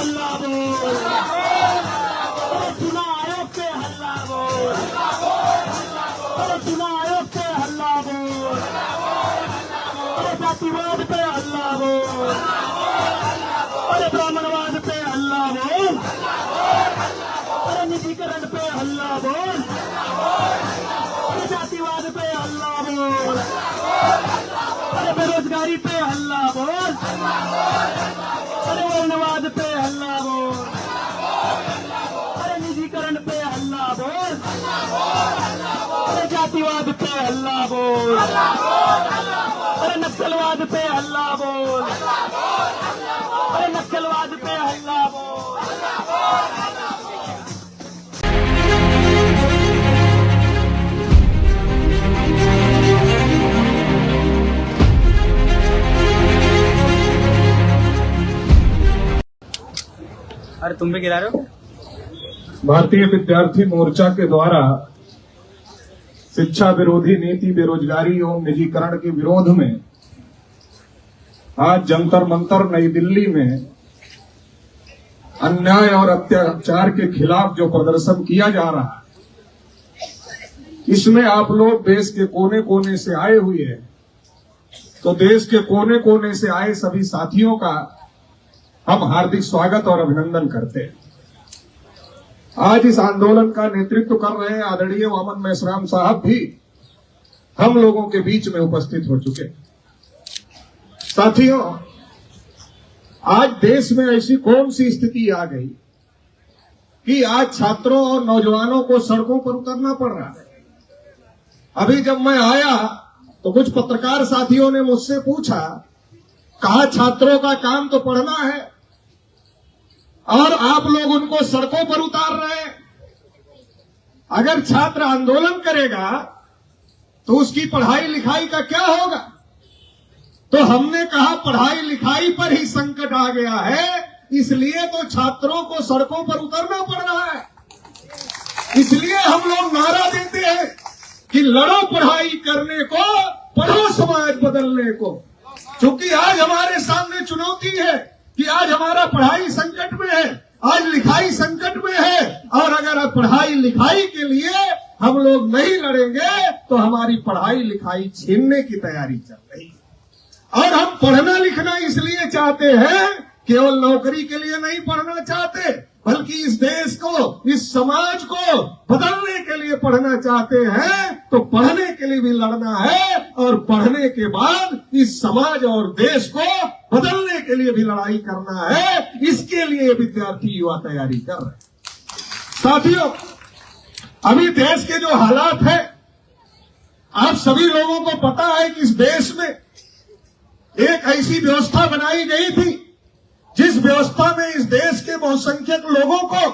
हल्ला बोल, चुनाव आयोग पे हल्ला बोल, चुनाव आयोग पे हल्ला बोल, जातिवाद पे हल्ला बोल, ब्राह्मणवाद पे हल्ला बोल, निजीकरण पे हल्ला बोल, जातिवाद पे हल्ला बोल, बेरोजगारी पे हल्ला बोल, वर्णवाद पे हल्ला बोल, निजीकरण पे हल्ला बोल, जातिवाद पे हल्ला बोल, नक्सलवाद पे हल्ला बोल, नक्सलवाद पे हल्ला बोल। अरे तुम भी गिरा रहे हो। भारतीय विद्यार्थी मोर्चा के द्वारा शिक्षा विरोधी नीति, बेरोजगारी एवं निजीकरण के विरोध में आज जंतर मंतर नई दिल्ली में अन्याय और अत्याचार के खिलाफ जो प्रदर्शन किया जा रहा है, इसमें आप लोग देश के कोने कोने से आए हुए हैं। तो देश के कोने कोने से आए सभी साथियों का हम हार्दिक स्वागत और अभिनंदन करते हैं। आज इस आंदोलन का नेतृत्व कर रहे आदरणीय वामन मेश्राम साहब भी हम लोगों के बीच में उपस्थित हो चुके हैं। साथियों, आज देश में ऐसी कौन सी स्थिति आ गई कि आज छात्रों और नौजवानों को सड़कों पर उतरना पड़ रहा है। अभी जब मैं आया तो कुछ पत्रकार साथियों ने मुझसे पूछा, कहा छात्रों का काम तो पढ़ना है और आप लोग उनको सड़कों पर उतार रहे हैं। अगर छात्र आंदोलन करेगा तो उसकी पढ़ाई लिखाई का क्या होगा? तो हमने कहा पढ़ाई लिखाई पर ही संकट आ गया है, इसलिए तो छात्रों को सड़कों पर उतरना पड़ रहा है। इसलिए हम लोग नारा देते हैं कि लड़ो पढ़ाई करने को, पढ़ो समाज बदलने को। क्योंकि आज हमारे सामने चुनौती है कि आज हमारा पढ़ाई संकट में है, आज लिखाई संकट में है, और अगर पढ़ाई लिखाई के लिए हम लोग नहीं लड़ेंगे तो हमारी पढ़ाई लिखाई छीनने की तैयारी चल रही है। और हम पढ़ना लिखना इसलिए चाहते हैं, केवल नौकरी के लिए नहीं पढ़ना चाहते, बल्कि इस देश को, इस समाज को बदलने के लिए पढ़ना चाहते हैं। तो पढ़ने के लिए भी लड़ना है और पढ़ने के बाद इस समाज और देश को बदलने के लिए भी लड़ाई करना है। इसके लिए विद्यार्थी युवा तैयारी कर रहे हैं। साथियों, अभी देश के जो हालात है, आप सभी लोगों को पता है कि इस देश में एक ऐसी व्यवस्था बनाई गई थी जिस व्यवस्था में इस देश के बहुसंख्यक लोगों को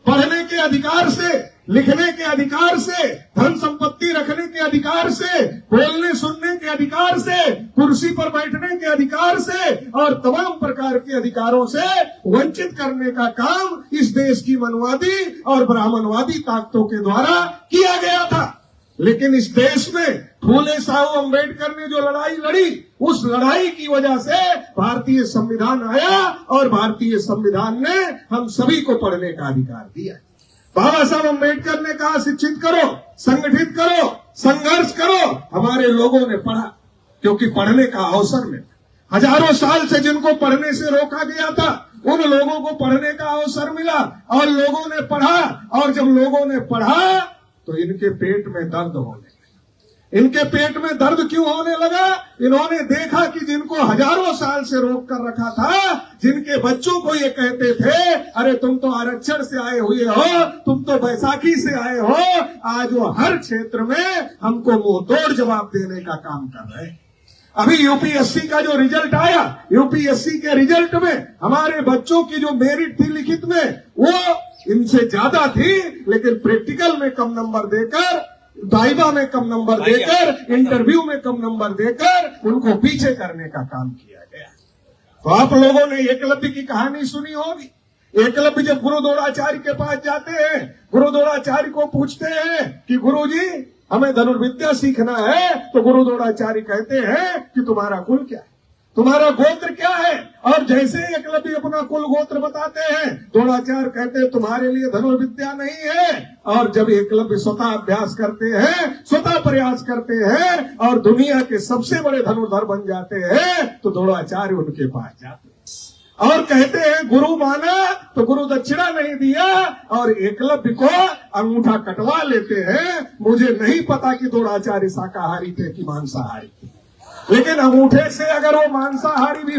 पढ़ने के अधिकार से, लिखने के अधिकार से, धन संपत्ति रखने के अधिकार से, बोलने सुनने के अधिकार से, कुर्सी पर बैठने के अधिकार से और तमाम प्रकार के अधिकारों से वंचित करने का काम इस देश की मनवादी और ब्राह्मणवादी ताकतों के द्वारा किया गया था। लेकिन इस देश में फूले साहू अम्बेडकर ने जो लड़ाई लड़ी, उस लड़ाई की वजह से भारतीय संविधान आया और भारतीय संविधान ने हम सभी को पढ़ने का अधिकार दिया। बाबा साहब अम्बेडकर ने कहा शिक्षित करो, संगठित करो, संघर्ष करो। हमारे लोगों ने पढ़ा क्योंकि पढ़ने का अवसर मिला। हजारों साल से जिनको पढ़ने से रोका गया था, उन लोगों को पढ़ने का अवसर मिला और लोगों ने पढ़ा। और जब लोगों ने पढ़ा तो इनके पेट में दर्द होने लगा। इनके पेट में दर्द क्यों होने लगा? इन्होंने देखा कि जिनको हजारों साल से रोक कर रखा था, जिनके बच्चों को ये कहते थे अरे तुम तो आरक्षण से आए हुए हो, तुम तो बैसाखी से आए हो, आज वो हर क्षेत्र में हमको मुंह तोड़ जवाब देने का काम कर रहे हैं। अभी यूपीएससी का जो रिजल्ट आया, यूपीएससी के रिजल्ट में हमारे बच्चों की जो मेरिट थी लिखित में, वो इनसे ज्यादा थी, लेकिन प्रैक्टिकल में कम नंबर देकर, वाइवा में कम नंबर देकर, इंटरव्यू में कम नंबर देकर उनको पीछे करने का काम किया गया। तो आप लोगों ने एकलव्य की कहानी सुनी होगी। एकलव्य जब गुरु द्रोणाचार्य के पास जाते हैं, गुरु द्रोणाचार्य को पूछते हैं कि गुरुजी हमें धनुर्विद्या सीखना है, तो गुरु द्रोणाचार्य कहते हैं कि तुम्हारा कुल क्या है? तुम्हारा गोत्र क्या है? और जैसे एकलव्य अपना कुल गोत्र बताते हैं, द्रोणाचार्य कहते हैं तुम्हारे लिए धनुर्विद्या नहीं है। और जब एकलव्य स्वतः अभ्यास करते हैं, स्वतः प्रयास करते हैं और दुनिया के सबसे बड़े धनुर्धर बन जाते हैं, तो द्रोणाचार्य उनके पास जाते हैं और कहते हैं गुरु माना तो गुरु दक्षिणा नहीं दिया, और एकलव्य को अंगूठा कटवा लेते हैं। मुझे नहीं पता कि द्रोणाचार्य शाकाहारी थे कि मांसाहारी थे, लेकिन अंगूठे से अगर वो मांसाहारी भी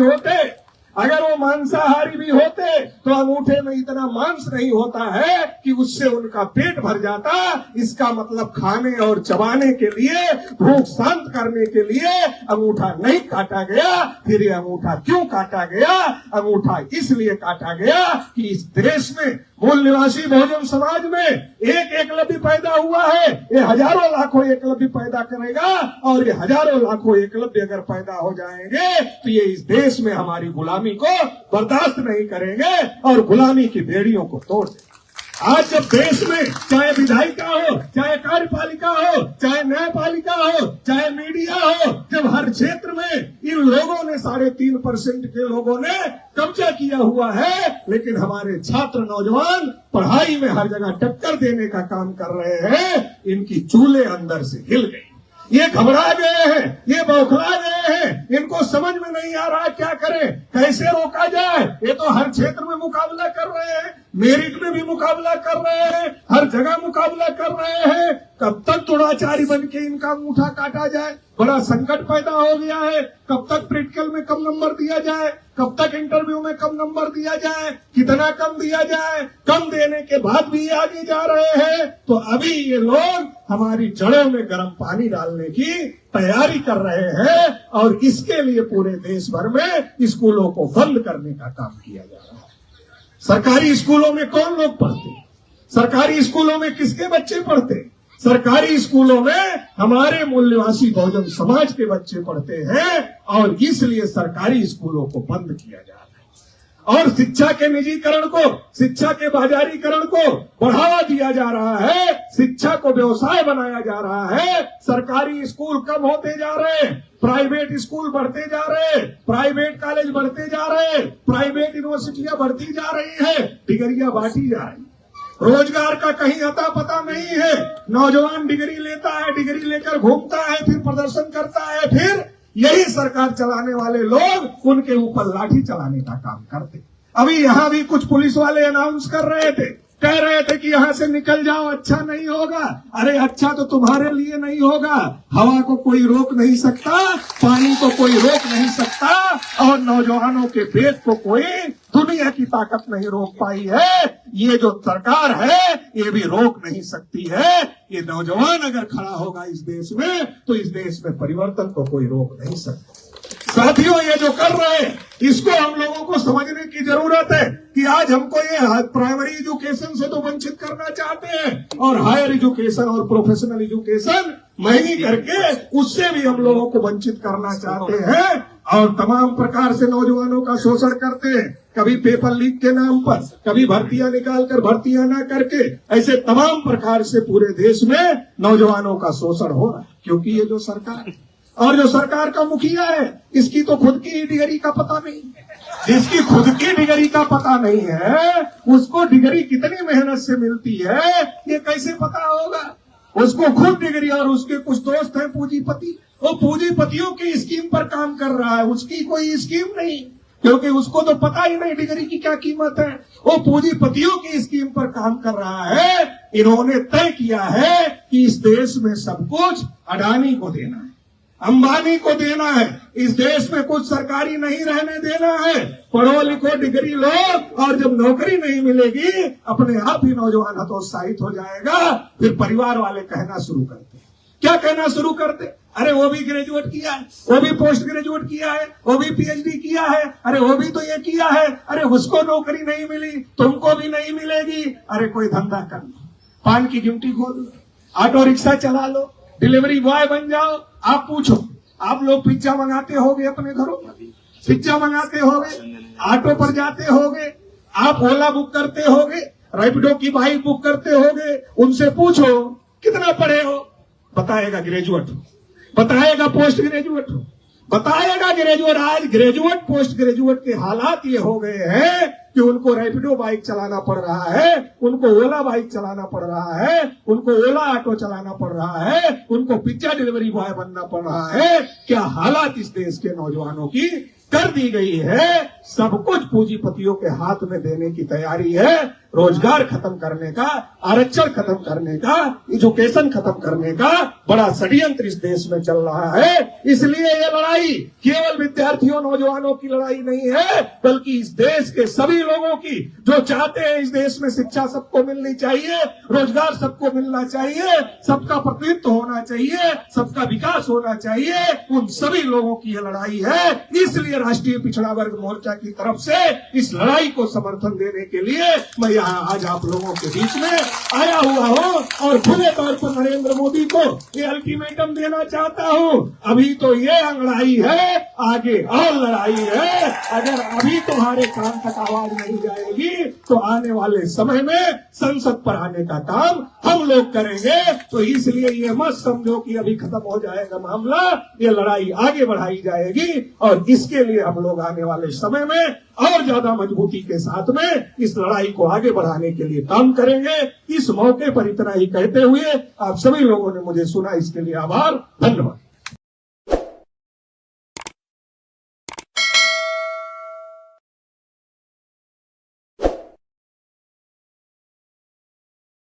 होते, तो अंगूठे में इतना मांस नहीं होता है कि उससे उनका पेट भर जाता। इसका मतलब खाने और चबाने के लिए, भूख शांत करने के लिए अंगूठा नहीं काटा गया। फिर ये अंगूठा क्यों काटा गया? अंगूठा इसलिए काटा गया कि इस देश में मूल निवासी बहुजन समाज में एक एकलव्य पैदा हुआ है, ये हजारों लाखों एकलव्य पैदा करेगा, और ये हजारों लाखों एकलव्य अगर पैदा हो जाएंगे तो ये इस देश में हमारी गुलामी को बर्दाश्त नहीं करेंगे और गुलामी की बेड़ियों को तोड़ देंगे। आज जब देश में चाहे विधायिका हो, चाहे कार्यपालिका हो, चाहे न्यायपालिका हो, चाहे मीडिया हो, जब हर क्षेत्र में इन लोगों ने 3.5% के लोगों ने कब्जा किया हुआ है, लेकिन हमारे छात्र नौजवान पढ़ाई में हर जगह टक्कर देने का काम कर रहे हैं, इनकी चूल्हे अंदर से हिल गई। ये घबरा गए हैं, ये बौखला गए हैं, इनको समझ में नहीं आ रहा क्या करें, कैसे रोका जाए। ये तो हर क्षेत्र में मुकाबला कर रहे हैं, मेरिट में भी मुकाबला कर रहे हैं, हर जगह मुकाबला कर रहे हैं। कब तक द्रोणाचार्य बन के इनका अंगूठा काटा जाए? बड़ा संकट पैदा हो गया है। कब तक प्रैक्टिकल में कम नंबर दिया जाए? कब तक इंटरव्यू में कम नंबर दिया जाए? कितना कम दिया जाए? कम देने के बाद भी आगे जा रहे हैं। तो अभी ये लोग हमारी जड़ों में गर्म पानी डालने की तैयारी कर रहे हैं, और इसके लिए पूरे देश भर में स्कूलों को बंद करने का काम किया जा रहा है। सरकारी स्कूलों में कौन लोग पढ़ते? सरकारी स्कूलों में किसके बच्चे पढ़ते? सरकारी स्कूलों में हमारे मूल निवासी बहुजन समाज के बच्चे पढ़ते हैं, और इसलिए सरकारी स्कूलों को बंद किया जा रहा है। और शिक्षा के निजीकरण को, शिक्षा के बाजारीकरण को बढ़ावा दिया जा रहा है, शिक्षा को व्यवसाय बनाया जा रहा है। सरकारी स्कूल कम होते जा रहे हैं, प्राइवेट स्कूल बढ़ते जा रहे हैं, प्राइवेट कॉलेज बढ़ते जा रहे हैं, प्राइवेट यूनिवर्सिटियां बढ़ती जा रही है, डिग्रियां बांटी जा रही है। रोजगार का कहीं अता पता नहीं है। नौजवान डिग्री लेता है, डिग्री लेकर घूमता है, फिर प्रदर्शन करता है, फिर यही सरकार चलाने वाले लोग उनके ऊपर लाठी चलाने का काम करते। अभी यहाँ भी कुछ पुलिस वाले अनाउंस कर रहे थे, कह रहे थे कि यहाँ से निकल जाओ, अच्छा नहीं होगा। अरे अच्छा तो तुम्हारे लिए नहीं होगा। हवा को कोई रोक नहीं सकता, पानी को कोई रोक नहीं सकता, और नौजवानों के वेग को कोई दुनिया की ताकत नहीं रोक पाई है। ये जो सरकार है ये भी रोक नहीं सकती है। ये नौजवान अगर खड़ा होगा इस देश में, तो इस देश में परिवर्तन को कोई रोक नहीं सकता। साथियों, ये जो कर रहे हैं इसको हम लोगों को समझने की जरूरत है कि आज हमको ये प्राइमरी एजुकेशन से तो वंचित करना चाहते हैं, और हायर एजुकेशन और प्रोफेशनल एजुकेशन महंगी करके उससे भी हम लोगों को वंचित करना चाहते हैं, और तमाम प्रकार से नौजवानों का शोषण करते हैं। कभी पेपर लीक के नाम पर, कभी भर्तियां निकालकर भर्तियां ना करके, ऐसे तमाम प्रकार से पूरे देश में नौजवानों का शोषण हो रहा है। क्योंकि ये जो सरकार है और जो सरकार का मुखिया है, इसकी तो खुद की डिग्री का पता नहीं। जिसकी खुद की डिग्री का पता नहीं है, उसको डिग्री कितनी मेहनत से मिलती है ये कैसे पता होगा? उसको खुद डिग्री, और उसके कुछ दोस्त हैं पूंजीपति, वो पूंजीपतियों की स्कीम पर काम कर रहा है, उसकी कोई स्कीम नहीं, क्योंकि उसको तो पता ही नहीं डिग्री की क्या कीमत है। वो पूंजीपतियों की स्कीम पर काम कर रहा है। इन्होंने तय किया है कि इस देश में सब कुछ अडानी को देना है, अंबानी को देना है, इस देश में कुछ सरकारी नहीं रहने देना है। पढ़ो लिखो, डिग्री लो, और जब नौकरी नहीं मिलेगी अपने आप ही नौजवान हतोत्साहित हो जाएगा। फिर परिवार वाले कहना शुरू करते। क्या कहना शुरू करते? अरे वो भी ग्रेजुएट किया है, वो भी पोस्ट ग्रेजुएट किया है, वो भी पीएचडी किया है, अरे वो भी तो ये किया है, अरे उसको नौकरी नहीं मिली, तुमको भी नहीं मिलेगी। अरे कोई धंधा कर लो, पान की ड्यूटी खोल लो, ऑटो रिक्शा चला लो, डिलीवरी बॉय बन जाओ। आप पूछो, आप लोग पिज्जा मंगाते होगे अपने घरों में, पिज्जा मंगाते होगे, ऑटो पर जाते होगे, आप ओला बुक करते होगे, रैपिडो की बाइक बुक करते होगे। उनसे पूछो कितना पढ़े हो, बताएगा ग्रेजुएट हो, बताएगा पोस्ट ग्रेजुएट हो, बताएगा ग्रेजुएट। आज ग्रेजुएट पोस्ट ग्रेजुएट के हालात ये हो गए हैं कि उनको रैपिडो बाइक चलाना पड़ रहा है, उनको ओला बाइक चलाना पड़ रहा है, उनको ओला ऑटो चलाना पड़ रहा है, उनको पिज्जा डिलीवरी बॉय बनना पड़ रहा है। क्या हालात इस देश के नौजवानों की कर दी गई है। सब कुछ पूंजीपतियों के हाथ में देने की तैयारी है। रोजगार खत्म करने का, आरक्षण खत्म करने का, एजुकेशन खत्म करने का बड़ा षड्यंत्र इस देश में चल रहा है। इसलिए ये लड़ाई केवल विद्यार्थियों नौजवानों की लड़ाई नहीं है, बल्कि इस देश के सभी लोगों की, जो चाहते हैं इस देश में शिक्षा सबको मिलनी चाहिए, रोजगार सबको मिलना चाहिए, सबका प्रतिनिधित्व होना चाहिए, सबका विकास होना चाहिए, उन सभी लोगों की ये लड़ाई है। इसलिए राष्ट्रीय पिछड़ा वर्ग मोर्चा की तरफ से इस लड़ाई को समर्थन देने के लिए मैं यहाँ आज आप लोगों के बीच में आया हुआ हूँ और खुले तौर पर नरेंद्र मोदी को ये अल्टीमेटम देना चाहता हूँ। अभी तो ये लड़ाई है, आगे और लड़ाई है। अगर अभी तुम्हारे कान तक आवाज नहीं जाएगी तो आने वाले समय में संसद पर आने का काम हम लोग करेंगे। तो इसलिए ये मत समझो कि अभी खत्म हो जाएगा मामला, ये लड़ाई आगे बढ़ाई जाएगी और इसके लिए हम लोग आने वाले समय में और ज्यादा मजबूती के साथ में इस लड़ाई को आगे बढ़ाने के लिए काम करेंगे। इस मौके पर इतना ही कहते हुए आप सभी लोगों ने मुझे सुना, इसके लिए आभार, धन्यवाद।